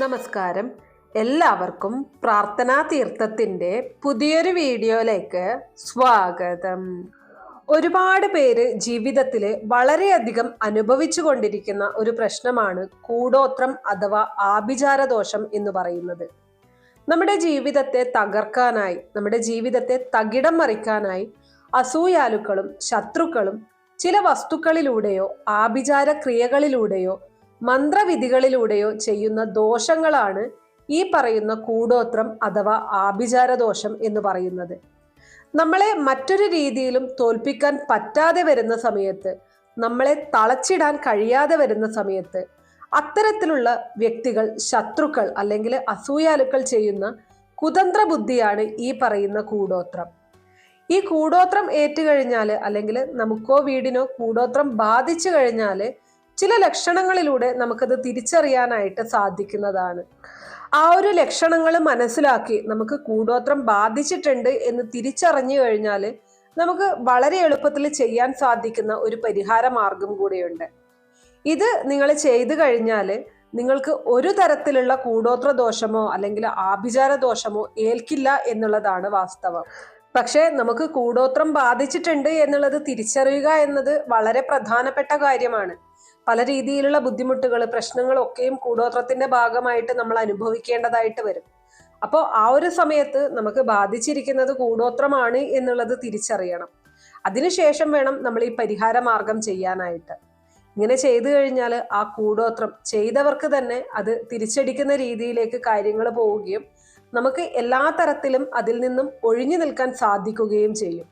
നമസ്കാരം. എല്ലാവർക്കും പ്രാർത്ഥനാ തീർത്ഥത്തിൻ്റെ പുതിയൊരു വീഡിയോയിലേക്ക് സ്വാഗതം. ഒരുപാട് പേര് ജീവിതത്തിൽ വളരെയധികം അനുഭവിച്ചു കൊണ്ടിരിക്കുന്ന ഒരു പ്രശ്നമാണ് കൂടോത്രം അഥവാ ആഭിചാരദോഷം എന്ന് പറയുന്നത്. നമ്മുടെ ജീവിതത്തെ തകർക്കാനായി, നമ്മുടെ ജീവിതത്തെ തകിടം മറിക്കാനായി അസൂയാലുക്കളും ശത്രുക്കളും ചില വസ്തുക്കളിലൂടെയോ ആഭിചാര ക്രിയകളിലൂടെയോ മന്ത്രവിധികളിലൂടെയോ ചെയ്യുന്ന ദോഷങ്ങളാണ് ഈ പറയുന്ന കൂടോത്രം അഥവാ ആഭിചാരദോഷം എന്ന് പറയുന്നത്. നമ്മളെ മറ്റൊരു രീതിയിലും തോൽപ്പിക്കാൻ പറ്റാതെ വരുന്ന സമയത്ത്, നമ്മളെ തളച്ചിടാൻ കഴിയാതെ വരുന്ന സമയത്ത് അത്തരത്തിലുള്ള വ്യക്തികൾ, ശത്രുക്കൾ അല്ലെങ്കിൽ അസൂയാലുക്കൾ ചെയ്യുന്ന കുതന്ത്ര ബുദ്ധിയാണ് ഈ പറയുന്ന കൂടോത്രം. ഈ കൂടോത്രം ഏറ്റുകഴിഞ്ഞാൽ അല്ലെങ്കിൽ നമുക്കോ വീടിനോ കൂടോത്രം ബാധിച്ചു കഴിഞ്ഞാൽ ചില ലക്ഷണങ്ങളിലൂടെ നമുക്കത് തിരിച്ചറിയാനായിട്ട് സാധിക്കുന്നതാണ്. ആ ഒരു ലക്ഷണങ്ങൾ മനസ്സിലാക്കി നമുക്ക് കൂടോത്രം ബാധിച്ചിട്ടുണ്ട് എന്ന് തിരിച്ചറിഞ്ഞു കഴിഞ്ഞാൽ നമുക്ക് വളരെ എളുപ്പത്തിൽ ചെയ്യാൻ സാധിക്കുന്ന ഒരു പരിഹാര മാർഗം കൂടിയുണ്ട്. ഇത് നിങ്ങൾ ചെയ്തു കഴിഞ്ഞാൽ നിങ്ങൾക്ക് ഒരു തരത്തിലുള്ള കൂടോത്ര ദോഷമോ അല്ലെങ്കിൽ ആഭിചാര ദോഷമോ ഏൽക്കില്ല എന്നുള്ളതാണ് വാസ്തവം. പക്ഷേ നമുക്ക് കൂടോത്രം ബാധിച്ചിട്ടുണ്ട് എന്നുള്ളത് തിരിച്ചറിയുക എന്നത് വളരെ പ്രധാനപ്പെട്ട കാര്യമാണ്. പല രീതിയിലുള്ള ബുദ്ധിമുട്ടുകൾ, പ്രശ്നങ്ങളൊക്കെയും കൂടോത്രത്തിന്റെ ഭാഗമായിട്ട് നമ്മൾ അനുഭവിക്കേണ്ടതായിട്ട് വരും. അപ്പോൾ ആ ഒരു സമയത്ത് നമുക്ക് ബാധിച്ചിരിക്കുന്നത് കൂടോത്രമാണ് എന്നുള്ളത് തിരിച്ചറിയണം. അതിനുശേഷം വേണം നമ്മൾ ഈ പരിഹാര മാർഗം ചെയ്യാനായിട്ട്. ഇങ്ങനെ ചെയ്തു കഴിഞ്ഞാൽ ആ കൂടോത്രം ചെയ്തവർക്ക് തന്നെ അത് തിരിച്ചടിക്കുന്ന രീതിയിലേക്ക് കാര്യങ്ങൾ പോവുകയും നമുക്ക് എല്ലാ തരത്തിലും അതിൽ നിന്നും ഒഴിഞ്ഞു നിൽക്കാൻ സാധിക്കുകയും ചെയ്യും.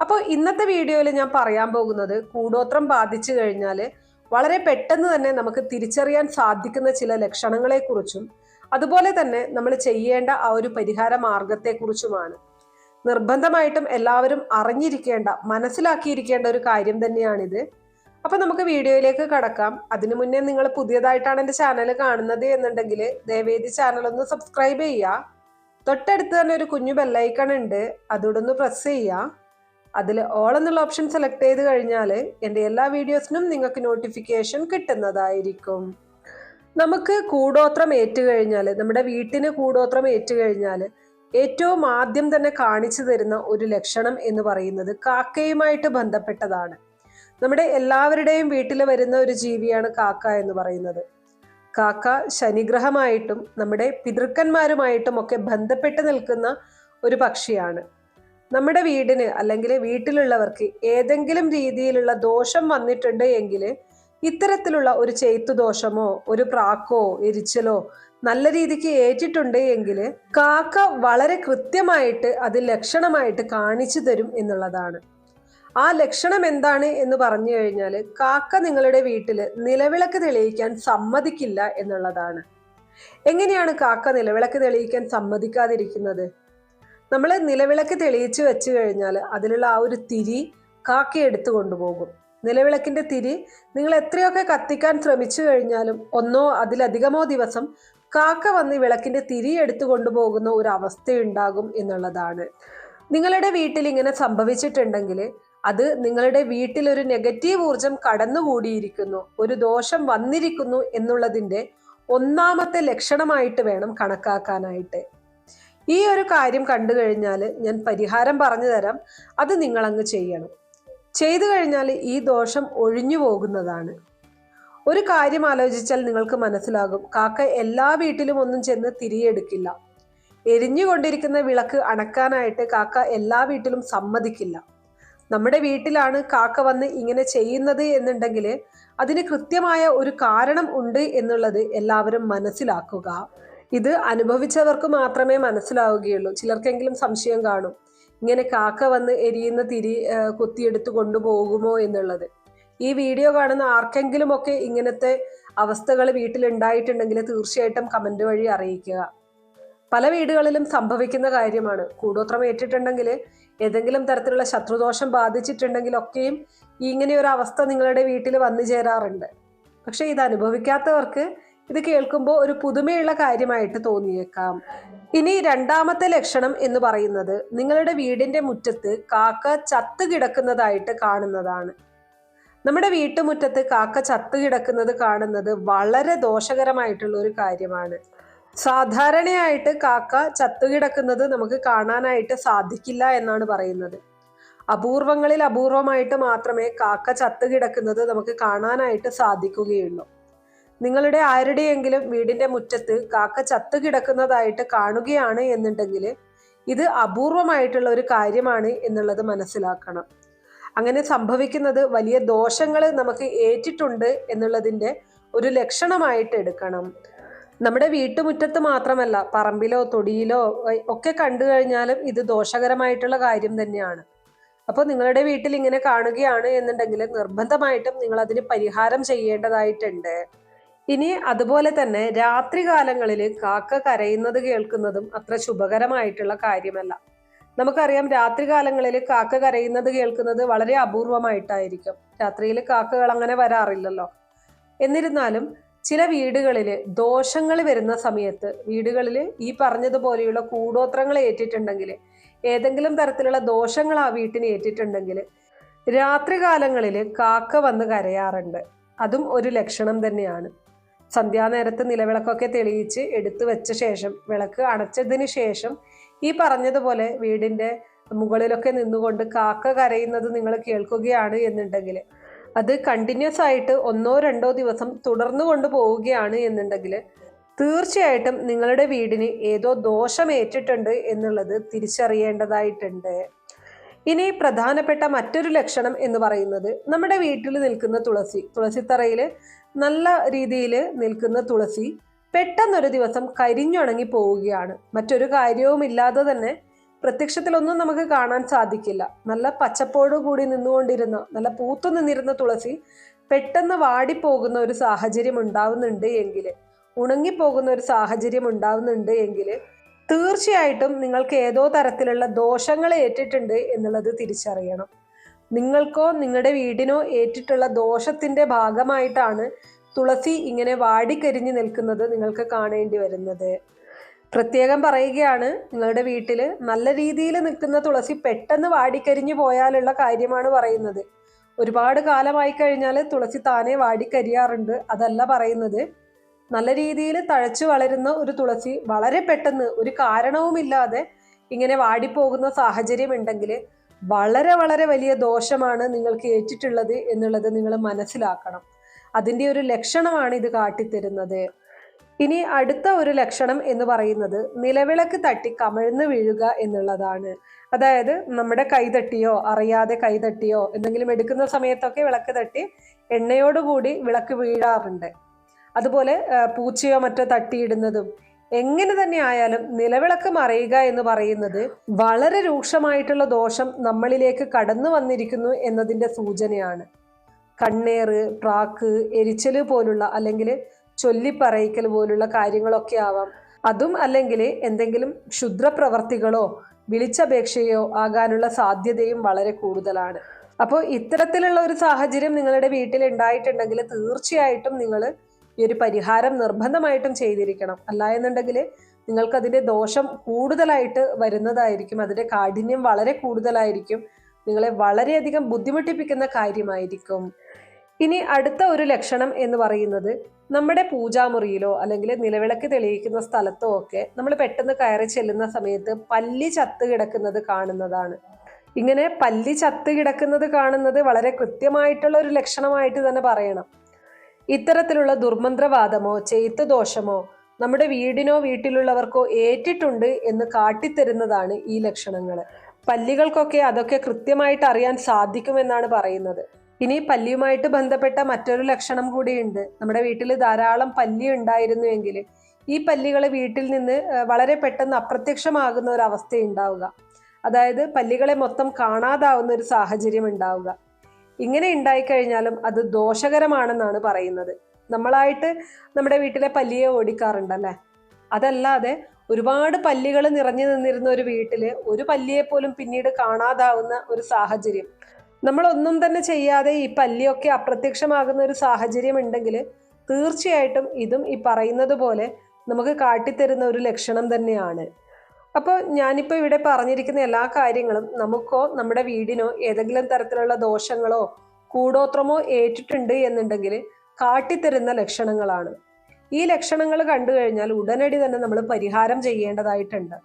അപ്പോൾ ഇന്നത്തെ വീഡിയോയിൽ ഞാൻ പറയാൻ പോകുന്നത് കൂടോത്രം ബാധിച്ചു കഴിഞ്ഞാൽ വളരെ പെട്ടെന്ന് തന്നെ നമുക്ക് തിരിച്ചറിയാൻ സാധിക്കുന്ന ചില ലക്ഷണങ്ങളെക്കുറിച്ചും അതുപോലെ തന്നെ നമ്മൾ ചെയ്യേണ്ട ആ ഒരു പരിഹാര മാർഗത്തെക്കുറിച്ചുമാണ്. നിർബന്ധമായിട്ടും എല്ലാവരും അറിഞ്ഞിരിക്കേണ്ട, മനസ്സിലാക്കിയിരിക്കേണ്ട ഒരു കാര്യം തന്നെയാണിത്. അപ്പൊ നമുക്ക് വീഡിയോയിലേക്ക് കടക്കാം. അതിനു മുന്നേ നിങ്ങൾ പുതിയതായിട്ടാണ് എൻ്റെ ചാനൽ കാണുന്നത് എന്നുണ്ടെങ്കിൽ ദയവേദി ചാനൽ ഒന്ന് സബ്സ്ക്രൈബ് ചെയ്യുക. തൊട്ടടുത്ത് തന്നെ ഒരു കുഞ്ഞു ബെല്ലൈക്കൺ ഉണ്ട്, അതോടൊന്ന് പ്രസ് ചെയ്യുക. അതിൽ ഓൾ എന്നുള്ള ഓപ്ഷൻ സെലക്ട് ചെയ്ത് കഴിഞ്ഞാൽ എൻ്റെ എല്ലാ വീഡിയോസിനും നിങ്ങൾക്ക് നോട്ടിഫിക്കേഷൻ കിട്ടുന്നതായിരിക്കും. നമുക്ക് കൂടോത്രം ഏറ്റുകഴിഞ്ഞാൽ, നമ്മുടെ വീട്ടിന് കൂടോത്രം ഏറ്റുകഴിഞ്ഞാൽ ഏറ്റവും ആദ്യം തന്നെ കാണിച്ചു തരുന്ന ഒരു ലക്ഷണം എന്ന് പറയുന്നത് കാക്കയുമായിട്ട് ബന്ധപ്പെട്ടതാണ്. നമ്മുടെ എല്ലാവരുടെയും വീട്ടിൽ വരുന്ന ഒരു ജീവിയാണ് കാക്ക എന്ന് പറയുന്നത്. കാക്ക ശനിഗ്രഹമായിട്ടും നമ്മുടെ പിതൃക്കന്മാരുമായിട്ടും ഒക്കെ ബന്ധപ്പെട്ട് നിൽക്കുന്ന ഒരു പക്ഷിയാണ്. നമ്മുടെ വീടിന് അല്ലെങ്കിൽ വീട്ടിലുള്ളവർക്ക് ഏതെങ്കിലും രീതിയിലുള്ള ദോഷം വന്നിട്ടുണ്ട് എങ്കിൽ, ഇത്തരത്തിലുള്ള ഒരു ചെയ്ത്തു ദോഷമോ ഒരു പ്രാക്കോ എരിച്ചലോ നല്ല രീതിക്ക് ഏറ്റിട്ടുണ്ട് എങ്കിൽ കാക്ക വളരെ കൃത്യമായിട്ട് അത് ലക്ഷണമായിട്ട് കാണിച്ചു തരും എന്നുള്ളതാണ്. ആ ലക്ഷണം എന്താണ് എന്ന് പറഞ്ഞു കഴിഞ്ഞാൽ കാക്ക നിങ്ങളുടെ വീട്ടിൽ നിലവിളക്ക് തെളിയിക്കാൻ സമ്മതിക്കില്ല എന്നുള്ളതാണ്. എങ്ങനെയാണ് കാക്ക നിലവിളക്ക് തെളിയിക്കാൻ സമ്മതിക്കാതിരിക്കുന്നത്? നമ്മൾ നിലവിളക്ക് തെളിയിച്ച് വെച്ച് കഴിഞ്ഞാൽ അതിലുള്ള ആ ഒരു തിരി കാക്ക എടുത്തു കൊണ്ടുപോകും. നിലവിളക്കിന്റെ തിരി നിങ്ങൾ എത്രയൊക്കെ കത്തിക്കാൻ ശ്രമിച്ചു കഴിഞ്ഞാലും ഒന്നോ അതിലധികമോ ദിവസം കാക്ക വന്ന് വിളക്കിന്റെ തിരി എടുത്തു കൊണ്ടുപോകുന്ന ഒരു അവസ്ഥയുണ്ടാകും എന്നുള്ളതാണ്. നിങ്ങളുടെ വീട്ടിൽ ഇങ്ങനെ സംഭവിച്ചിട്ടുണ്ടെങ്കിൽ അത് നിങ്ങളുടെ വീട്ടിൽ ഒരു നെഗറ്റീവ് ഊർജം കടന്നുകൂടിയിരിക്കുന്നു, ഒരു ദോഷം വന്നിരിക്കുന്നു എന്നുള്ളതിൻ്റെ ഒന്നാമത്തെ ലക്ഷണമായിട്ട് വേണം കണക്കാക്കാനായിട്ട്. ഈ ഒരു കാര്യം കണ്ടു കഴിഞ്ഞാൽ ഞാൻ പരിഹാരം പറഞ്ഞു തരാം, അത് നിങ്ങളങ്ങ് ചെയ്യണം. ചെയ്തു കഴിഞ്ഞാൽ ഈ ദോഷം ഒഴിഞ്ഞു പോകുന്നതാണ്. ഒരു കാര്യം ആലോചിച്ചാൽ നിങ്ങൾക്ക് മനസ്സിലാകും, കാക്ക എല്ലാ വീട്ടിലും ഒന്നും ചെന്ന് തിരിയെടുക്കില്ല. എരിഞ്ഞുകൊണ്ടിരിക്കുന്ന വിളക്ക് അണക്കാനായിട്ട് കാക്ക എല്ലാ വീട്ടിലും സമ്മതിക്കില്ല. നമ്മുടെ വീട്ടിലാണ് കാക്ക വന്ന് ഇങ്ങനെ ചെയ്യുന്നത് എന്നുണ്ടെങ്കിൽ അതിന് കൃത്യമായ ഒരു കാരണം ഉണ്ട് എന്നുള്ളത് എല്ലാവരും മനസ്സിലാക്കുക. ഇത് അനുഭവിച്ചവർക്ക് മാത്രമേ മനസ്സിലാവുകയുള്ളൂ. ചിലർക്കെങ്കിലും സംശയം കാണും, ഇങ്ങനെ കാക്ക വന്ന് എരിയുന്ന തിരി കുത്തിയെടുത്ത് കൊണ്ടുപോകുമോ എന്നുള്ളത്. ഈ വീഡിയോ കാണുന്ന ആർക്കെങ്കിലും ഒക്കെ ഇങ്ങനത്തെ അവസ്ഥകൾ വീട്ടിലുണ്ടായിട്ടുണ്ടെങ്കിൽ തീർച്ചയായിട്ടും കമന്റ് വഴി അറിയിക്കുക. പല വീടുകളിലും സംഭവിക്കുന്ന കാര്യമാണ്. കൂടോത്രം ഏറ്റിട്ടുണ്ടെങ്കിൽ, ഏതെങ്കിലും തരത്തിലുള്ള ശത്രുദോഷം ബാധിച്ചിട്ടുണ്ടെങ്കിലൊക്കെയും ഇങ്ങനെ ഒരു അവസ്ഥ നിങ്ങളുടെ വീട്ടിൽ വന്നു ചേരാറുണ്ട്. പക്ഷെ ഇത് അനുഭവിക്കാത്തവർക്ക് ഇത് കേൾക്കുമ്പോൾ ഒരു പുതുമയുള്ള കാര്യമായിട്ട് തോന്നിയേക്കാം. ഇനി രണ്ടാമത്തെ ലക്ഷണം എന്ന് പറയുന്നത് നിങ്ങളുടെ വീടിന്റെ മുറ്റത്ത് കാക്ക ചത്തു കിടക്കുന്നതായിട്ട് കാണുന്നതാണ്. നമ്മുടെ വീട്ടുമുറ്റത്ത് കാക്ക ചത്തു കിടക്കുന്നത് കാണുന്നത് വളരെ ദോഷകരമായിട്ടുള്ള ഒരു കാര്യമാണ്. സാധാരണയായിട്ട് കാക്ക ചത്തുകിടക്കുന്നത് നമുക്ക് കാണാനായിട്ട് സാധിക്കില്ല എന്നാണ് പറയുന്നത്. അപൂർവങ്ങളിൽ അപൂർവമായിട്ട് മാത്രമേ കാക്ക ചത്തുകിടക്കുന്നത് നമുക്ക് കാണാനായിട്ട് സാധിക്കുകയുള്ളൂ. നിങ്ങളുടെ ആരുടെയെങ്കിലും വീടിന്റെ മുറ്റത്ത് കാക്ക ചത്തുകിടക്കുന്നതായിട്ട് കാണുകയാണ് എന്നുണ്ടെങ്കിൽ ഇത് അപൂർവമായിട്ടുള്ള ഒരു കാര്യമാണ് എന്നുള്ളത് മനസ്സിലാക്കണം. അങ്ങനെ സംഭവിക്കുന്നത് വലിയ ദോഷങ്ങൾ നമുക്ക് ഏറ്റിട്ടുണ്ട് എന്നുള്ളതിൻ്റെ ഒരു ലക്ഷണമായിട്ട് എടുക്കണം. നമ്മുടെ വീട്ടുമുറ്റത്ത് മാത്രമല്ല, പറമ്പിലോ തൊടിയിലോ ഒക്കെ കണ്ടു കഴിഞ്ഞാലും ഇത് ദോഷകരമായിട്ടുള്ള കാര്യം തന്നെയാണ്. അപ്പോൾ നിങ്ങളുടെ വീട്ടിൽ ഇങ്ങനെ കാണുകയാണ് എന്നുണ്ടെങ്കിൽ നിർബന്ധമായിട്ടും നിങ്ങൾ അതിന് പരിഹാരം ചെയ്യേണ്ടതായിട്ടുണ്ട്. ഇനി അതുപോലെ തന്നെ രാത്രികാലങ്ങളിൽ കാക്ക കരയുന്നത് കേൾക്കുന്നതും അത്ര ശുഭകരമായിട്ടുള്ള കാര്യമല്ല. നമുക്കറിയാം, രാത്രികാലങ്ങളിൽ കാക്ക കരയുന്നത് കേൾക്കുന്നത് വളരെ അപൂർവമായിട്ടായിരിക്കും. രാത്രിയിൽ കാക്കകൾ അങ്ങനെ വരാറില്ലല്ലോ. എന്നിരുന്നാലും ചില വീടുകളിൽ ദോഷങ്ങൾ വരുന്ന സമയത്ത്, വീടുകളിൽ ഈ പറഞ്ഞതുപോലെയുള്ള കൂടോത്രങ്ങൾ ഏറ്റിട്ടുണ്ടെങ്കിൽ, ഏതെങ്കിലും തരത്തിലുള്ള ദോഷങ്ങൾ ആ വീട്ടിന് ഏറ്റിട്ടുണ്ടെങ്കിൽ രാത്രികാലങ്ങളിൽ കാക്ക വന്ന് കരയാറുണ്ട്. അതും ഒരു ലക്ഷണം തന്നെയാണ്. സന്ധ്യാനേരത്ത് നിലവിളക്കൊക്കെ തെളിയിച്ച് എടുത്തു വെച്ച ശേഷം, വിളക്ക് അണച്ചതിന് ശേഷം ഈ പറഞ്ഞതുപോലെ വീടിൻ്റെ മുകളിലൊക്കെ നിന്നുകൊണ്ട് കാക്ക കരയുന്നത് നിങ്ങൾ കേൾക്കുകയാണ് എന്നുണ്ടെങ്കിൽ, അത് കണ്ടിന്യൂസ് ആയിട്ട് 1-2 ദിവസം തുടർന്നു കൊണ്ട് പോവുകയാണ് എന്നുണ്ടെങ്കിൽ തീർച്ചയായിട്ടും നിങ്ങളുടെ വീടിന് ഏതോ ദോഷം ഏറ്റിട്ടുണ്ട് എന്നുള്ളത് തിരിച്ചറിയേണ്ടതായിട്ടുണ്ട്. ഇനി പ്രധാനപ്പെട്ട മറ്റൊരു ലക്ഷണം എന്ന് പറയുന്നത്, നമ്മുടെ വീട്ടിൽ നിൽക്കുന്ന തുളസിത്തറയിൽ നല്ല രീതിയിൽ നിൽക്കുന്ന തുളസി പെട്ടെന്നൊരു ദിവസം കരിഞ്ഞുണങ്ങി പോവുകയാണ്. മറ്റൊരു കാര്യവുമില്ലാതെ തന്നെ പ്രത്യക്ഷത്തിലൊന്നും നമുക്ക് കാണാൻ സാധിക്കില്ല. നല്ല പച്ചപ്പോടു കൂടി നിന്നുകൊണ്ടിരുന്ന, നല്ല പൂത്തു നിന്നിരുന്ന തുളസി പെട്ടെന്ന് വാടിപ്പോകുന്ന ഒരു സാഹചര്യം ഉണ്ടാവുന്നുണ്ട് എങ്കിൽ, ഉണങ്ങിപ്പോകുന്ന ഒരു സാഹചര്യം ഉണ്ടാവുന്നുണ്ട് എങ്കിൽ തീർച്ചയായിട്ടും നിങ്ങൾക്ക് ഏതോ തരത്തിലുള്ള ദോഷങ്ങൾ ഏറ്റിട്ടുണ്ട് എന്നുള്ളത് തിരിച്ചറിയണം. നിങ്ങൾക്കോ നിങ്ങളുടെ വീടിനോ ഏറ്റിട്ടുള്ള ദോഷത്തിന്റെ ഭാഗമായിട്ടാണ് തുളസി ഇങ്ങനെ വാടിക്കരിഞ്ഞു നിൽക്കുന്നത് നിങ്ങൾക്ക് കാണേണ്ടി വരുന്നത്. പ്രത്യേകം പറയുകയാണ്, നിങ്ങളുടെ വീട്ടിൽ നല്ല രീതിയിൽ നിൽക്കുന്ന തുളസി പെട്ടെന്ന് വാടിക്കരിഞ്ഞു പോയാലുള്ള കാര്യമാണ് പറയുന്നത്. ഒരുപാട് കാലമായി കഴിഞ്ഞാൽ തുളസി താനെ വാടിക്കരിയാറുണ്ട്, അതല്ല പറയുന്നത്. നല്ല രീതിയിൽ തഴച്ചു വളരുന്ന ഒരു തുളസി വളരെ പെട്ടെന്ന് ഒരു കാരണവുമില്ലാതെ ഇങ്ങനെ വാടിപ്പോകുന്ന സാഹചര്യം ഉണ്ടെങ്കിൽ വളരെ വളരെ വലിയ ദോഷമാണ് നിങ്ങൾക്ക് ഏറ്റിട്ടുള്ളത് എന്നുള്ളത് നിങ്ങൾ മനസ്സിലാക്കണം. അതിൻ്റെ ഒരു ലക്ഷണമാണ് ഇത് കാട്ടിത്തരുന്നത്. ഇനി അടുത്ത ഒരു ലക്ഷണം എന്ന് പറയുന്നത് നിലവിളക്ക് തട്ടി കമഴ്ന്ന് വീഴുക എന്നുള്ളതാണ്. അതായത് നമ്മുടെ കൈതട്ടിയോ അറിയാതെ കൈതട്ടിയോ എന്തെങ്കിലും എടുക്കുന്ന സമയത്തൊക്കെ വിളക്ക് തട്ടി എണ്ണയോടുകൂടി വിളക്ക് വീഴാറുണ്ട്. അതുപോലെ പൂച്ചയോ മറ്റോ തട്ടിയിടുന്നതും, എങ്ങനെ തന്നെ ആയാലും നിലവിളക്ക് മറയുക എന്ന് പറയുന്നത് വളരെ രൂക്ഷമായിട്ടുള്ള ദോഷം നമ്മളിലേക്ക് കടന്നു വന്നിരിക്കുന്നു എന്നതിൻ്റെ സൂചനയാണ്. കണ്ണേറ്, പ്രാക്ക്, എരിച്ചല് പോലുള്ള അല്ലെങ്കിൽ ചൊല്ലിപ്പറയിക്കൽ പോലുള്ള കാര്യങ്ങളൊക്കെ ആവാം. അതും അല്ലെങ്കിൽ എന്തെങ്കിലും ക്ഷുദ്രപ്രവർത്തികളോ വിളിച്ചപേക്ഷയോ ആകാനുള്ള സാധ്യതയും വളരെ കൂടുതലാണ്. അപ്പോൾ ഇത്തരത്തിലുള്ള ഒരു സാഹചര്യം നിങ്ങളുടെ വീട്ടിൽ ഉണ്ടായിട്ടുണ്ടെങ്കിൽ തീർച്ചയായിട്ടും നിങ്ങൾ ഈ ഒരു പരിഹാരം നിർബന്ധമായിട്ടും ചെയ്തിരിക്കണം. അല്ല എന്നുണ്ടെങ്കിൽ നിങ്ങൾക്ക് അതിൻ്റെ ദോഷം കൂടുതലായിട്ട് വരുന്നതായിരിക്കും. അതിൻ്റെ കാഠിന്യം വളരെ കൂടുതലായിരിക്കും. നിങ്ങളെ വളരെയധികം ബുദ്ധിമുട്ടിപ്പിക്കുന്ന കാര്യമായിരിക്കും. ഇനി അടുത്ത ഒരു ലക്ഷണം എന്ന് പറയുന്നത്, നമ്മുടെ പൂജാമുറിയിലോ അല്ലെങ്കിൽ നിലവിളക്ക് തെളിയിക്കുന്ന സ്ഥലത്തോ ഒക്കെ നമ്മൾ പെട്ടെന്ന് കയറി ചെല്ലുന്ന സമയത്ത് പല്ലി ചത്ത് കിടക്കുന്നത് കാണുന്നതാണ്. ഇങ്ങനെ പല്ലി ചത്ത് കിടക്കുന്നത് കാണുന്നത് വളരെ കൃത്യമായിട്ടുള്ള ഒരു ലക്ഷണമായിട്ട് തന്നെ പറയണം. ഇത്തരത്തിലുള്ള ദുർമന്ത്രവാദമോ ചെയ്ത്ത് ദോഷമോ നമ്മുടെ വീടിനോ വീട്ടിലുള്ളവർക്കോ ഏറ്റിട്ടുണ്ട് എന്ന് കാട്ടിത്തരുന്നതാണ് ഈ ലക്ഷണങ്ങൾ. പല്ലികൾക്കൊക്കെ അതൊക്കെ കൃത്യമായിട്ട് അറിയാൻ സാധിക്കുമെന്നാണ് പറയുന്നത്. ഇനി പല്ലിയുമായിട്ട് ബന്ധപ്പെട്ട മറ്റൊരു ലക്ഷണം കൂടിയുണ്ട്. നമ്മുടെ വീട്ടിൽ ധാരാളം പല്ലി ഉണ്ടായിരുന്നുവെങ്കിൽ ഈ പല്ലികൾ വീട്ടിൽ നിന്ന് വളരെ പെട്ടെന്ന് അപ്രത്യക്ഷമാകുന്ന ഒരു അവസ്ഥ ഉണ്ടാവുക. അതായത് പല്ലികളെ മൊത്തം കാണാതാവുന്ന ഒരു സാഹചര്യം ഉണ്ടാവുക. ഇങ്ങനെ ഉണ്ടായിക്കഴിഞ്ഞാലും അത് ദോഷകരമാണെന്നാണ് പറയുന്നത്. നമ്മളായിട്ട് നമ്മുടെ വീട്ടിലെ പല്ലിയെ ഓടിക്കാറുണ്ടല്ലേ. അതല്ലാതെ ഒരുപാട് പല്ലികൾ നിറഞ്ഞു നിന്നിരുന്ന ഒരു വീട്ടിൽ ഒരു പല്ലിയെ പോലും പിന്നീട് കാണാതാവുന്ന ഒരു സാഹചര്യം, നമ്മളൊന്നും തന്നെ ചെയ്യാതെ ഈ പല്ലിയൊക്കെ അപ്രത്യക്ഷമാകുന്ന ഒരു സാഹചര്യം ഉണ്ടെങ്കിൽ തീർച്ചയായിട്ടും ഇതും ഈ പറയുന്നത് പോലെ നമുക്ക് കാട്ടിത്തരുന്ന ഒരു ലക്ഷണം തന്നെയാണ്. അപ്പോൾ ഞാനിപ്പോൾ ഇവിടെ പറഞ്ഞിരിക്കുന്ന എല്ലാ കാര്യങ്ങളും നമുക്കോ നമ്മുടെ വീടിനോ ഏതെങ്കിലും തരത്തിലുള്ള ദോഷങ്ങളോ കൂടോത്രമോ ഏറ്റിട്ടുണ്ട് എന്നുണ്ടെങ്കിൽ കാട്ടിത്തരുന്ന ലക്ഷണങ്ങളാണ്. ഈ ലക്ഷണങ്ങൾ കണ്ടു കഴിഞ്ഞാൽ ഉടനടി തന്നെ നമ്മൾ പരിഹാരം ചെയ്യേണ്ടതായിട്ടുണ്ട്.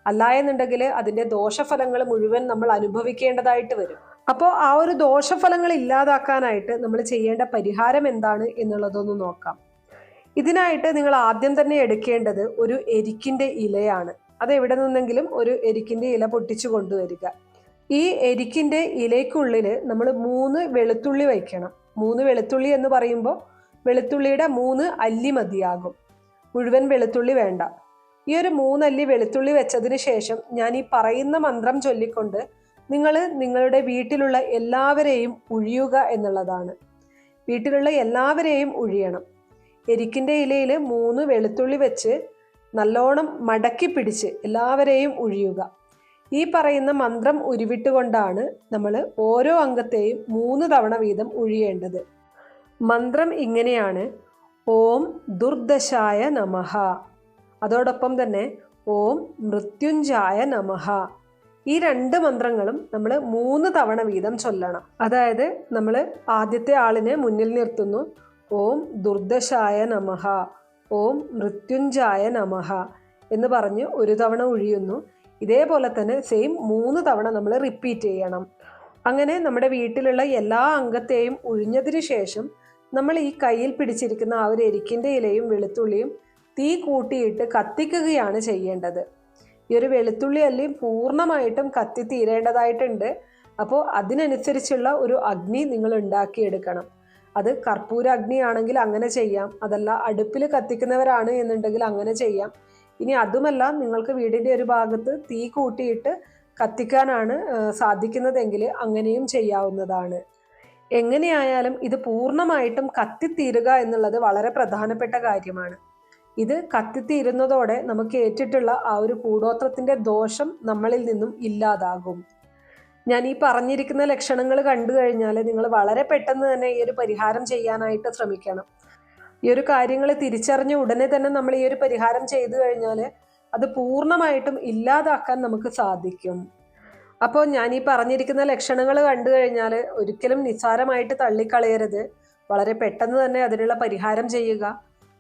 അല്ല എന്നുണ്ടെങ്കിൽ അതിൻ്റെ ദോഷഫലങ്ങൾ മുഴുവൻ നമ്മൾ അനുഭവിക്കേണ്ടതായിട്ട് വരും. അപ്പോൾ ആ ഒരു ദോഷഫലങ്ങൾ ഇല്ലാതാക്കാനായിട്ട് നമ്മൾ ചെയ്യേണ്ട പരിഹാരം എന്താണ് എന്നുള്ളതൊന്ന് നോക്കാം. ഇതിനായിട്ട് നിങ്ങൾ ആദ്യം തന്നെ എടുക്കേണ്ടത് ഒരു എരിക്കിൻ്റെ ഇലയാണ്. അത് എവിടെ നിന്നെങ്കിലും ഒരു എരിക്കിൻ്റെ ഇല പൊട്ടിച്ചു കൊണ്ടുവരിക. ഈ എരിക്കിൻ്റെ ഇലയ്ക്കുള്ളിൽ നമ്മൾ 3 വെളുത്തുള്ളി വയ്ക്കണം. 3 വെളുത്തുള്ളി എന്ന് പറയുമ്പോൾ വെളുത്തുള്ളിയുടെ 3 അല്ലി മതിയാകും, മുഴുവൻ വെളുത്തുള്ളി വേണ്ട. ഈ ഒരു 3 അല്ലി വെളുത്തുള്ളി വെച്ചതിന് ശേഷം ഞാൻ ഈ പറയുന്ന മന്ത്രം ചൊല്ലിക്കൊണ്ട് നിങ്ങൾ നിങ്ങളുടെ വീട്ടിലുള്ള എല്ലാവരെയും ഉഴിയുക എന്നുള്ളതാണ്. വീട്ടിലുള്ള എല്ലാവരെയും ഉഴിയണം. എരിക്കിൻ്റെ ഇലയിൽ 3 വെളുത്തുള്ളി വെച്ച് നല്ലോണം മടക്കി പിടിച്ച് എല്ലാവരെയും ഉഴിയുക. ഈ പറയുന്ന മന്ത്രം ഉരുവിട്ടുകൊണ്ടാണ് നമ്മൾ ഓരോ അംഗത്തെയും 3 തവണ വീതം ഉഴിയേണ്ടത്. മന്ത്രം ഇങ്ങനെയാണ്: ഓം ദുർദശായ നമഃ. അതോടൊപ്പം തന്നെ ഓം മൃത്യുഞ്ജായ നമഃ. ഈ 2 മന്ത്രങ്ങളും നമ്മൾ 3 തവണ വീതം ചൊല്ലണം. അതായത് നമ്മൾ ആദ്യത്തെ ആളിനെ മുന്നിൽ നിർത്തുന്നു, ഓം ദുർദശായ നമഃ, ഓം മൃത്യുഞ്ജായ നമഃ എന്ന് പറഞ്ഞ് 1 തവണ ഒഴിയുന്നു. ഇതേപോലെ തന്നെ സെയിം 3 തവണ നമ്മൾ റിപ്പീറ്റ് ചെയ്യണം. അങ്ങനെ നമ്മുടെ വീട്ടിലുള്ള എല്ലാ അംഗത്തെയും ഒഴിഞ്ഞതിന് ശേഷം നമ്മൾ ഈ കയ്യിൽ പിടിച്ചിരിക്കുന്ന ആ ഒരു എരിക്കിൻ്റെ ഇലയും വെളുത്തുള്ളിയും തീ കൂട്ടിയിട്ട് കത്തിക്കുകയാണ് ചെയ്യേണ്ടത്. ഈ ഒരു വെളുത്തുള്ളി അല്ലി പൂർണ്ണമായിട്ടും കത്തി തീരേണ്ടതായിട്ടുണ്ട്. അപ്പോൾ അതിനനുസരിച്ചുള്ള ഒരു അഗ്നി നിങ്ങൾ ഉണ്ടാക്കിയെടുക്കണം. അത് കർപ്പൂര അഗ്നിയാണെങ്കിൽ അങ്ങനെ ചെയ്യാം, അതല്ല അടുപ്പിൽ കത്തിക്കുന്നവരാണ് എന്നുണ്ടെങ്കിൽ അങ്ങനെ ചെയ്യാം. ഇനി അതുമല്ല, നിങ്ങൾക്ക് വീടിൻ്റെ ഒരു ഭാഗത്ത് തീ കൂട്ടിയിട്ട് കത്തിക്കാനാണ് സാധിക്കുന്നതെങ്കിൽ അങ്ങനെയും ചെയ്യാവുന്നതാണ്. എങ്ങനെയായാലും ഇത് പൂർണ്ണമായിട്ടും കത്തിത്തീരുക എന്നുള്ളത് വളരെ പ്രധാനപ്പെട്ട കാര്യമാണ്. ഇത് കത്തിത്തീരുന്നതോടെ നമുക്ക് ഏറ്റിട്ടുള്ള ആ ഒരു കൂടോത്രത്തിൻ്റെ ദോഷം നമ്മളിൽ നിന്നും ഇല്ലാതാകും. ഞാൻ ഈ പറഞ്ഞിരിക്കുന്ന ലക്ഷണങ്ങൾ കണ്ടു കഴിഞ്ഞാൽ നിങ്ങൾ വളരെ പെട്ടെന്ന് തന്നെ ഈ ഒരു പരിഹാരം ചെയ്യാനായിട്ട് ശ്രമിക്കണം. ഈ ഒരു കാര്യങ്ങൾ തിരിച്ചറിഞ്ഞ ഉടനെ തന്നെ നമ്മൾ ഈ ഒരു പരിഹാരം ചെയ്തു കഴിഞ്ഞാൽ അത് പൂർണ്ണമായിട്ടും ഇല്ലാതാക്കാൻ നമുക്ക് സാധിക്കും. അപ്പോൾ ഞാൻ ഈ പറഞ്ഞിരിക്കുന്ന ലക്ഷണങ്ങൾ കണ്ടു കഴിഞ്ഞാൽ ഒരിക്കലും നിസ്സാരമായിട്ട് തള്ളിക്കളയരുത്. വളരെ പെട്ടെന്ന് തന്നെ അതിനുള്ള പരിഹാരം ചെയ്യുക.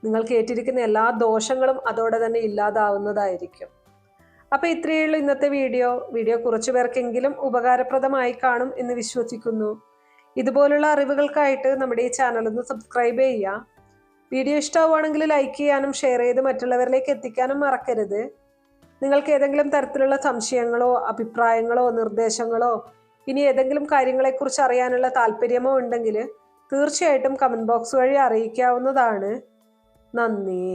നിങ്ങൾക്ക് ഏറ്റിരിക്കുന്ന എല്ലാ ദോഷങ്ങളും അതോടെ തന്നെ ഇല്ലാതാവുന്നതായിരിക്കും. അപ്പോൾ ഇത്രയേ ഉള്ളൂ ഇന്നത്തെ വീഡിയോ കുറച്ചു പേർക്കെങ്കിലും ഉപകാരപ്രദമായി കാണും എന്ന് വിശ്വസിക്കുന്നു. ഇതുപോലുള്ള അറിവുകൾക്കായിട്ട് നമ്മുടെ ഈ ചാനൽ ഒന്ന് സബ്സ്ക്രൈബ് ചെയ്യുക. വീഡിയോ ഇഷ്ടമാവുകയാണെങ്കിൽ ലൈക്ക് ചെയ്യാനും ഷെയർ ചെയ്ത് മറ്റുള്ളവരിലേക്ക് എത്തിക്കാനും മറക്കരുത്. നിങ്ങൾക്ക് ഏതെങ്കിലും തരത്തിലുള്ള സംശയങ്ങളോ അഭിപ്രായങ്ങളോ നിർദ്ദേശങ്ങളോ ഇനി ഏതെങ്കിലും കാര്യങ്ങളെക്കുറിച്ച് അറിയാനുള്ള താല്പര്യമോ ഉണ്ടെങ്കിൽ തീർച്ചയായിട്ടും കമൻറ്റ് ബോക്സ് വഴി അറിയിക്കാവുന്നതാണ്. നന്ദി.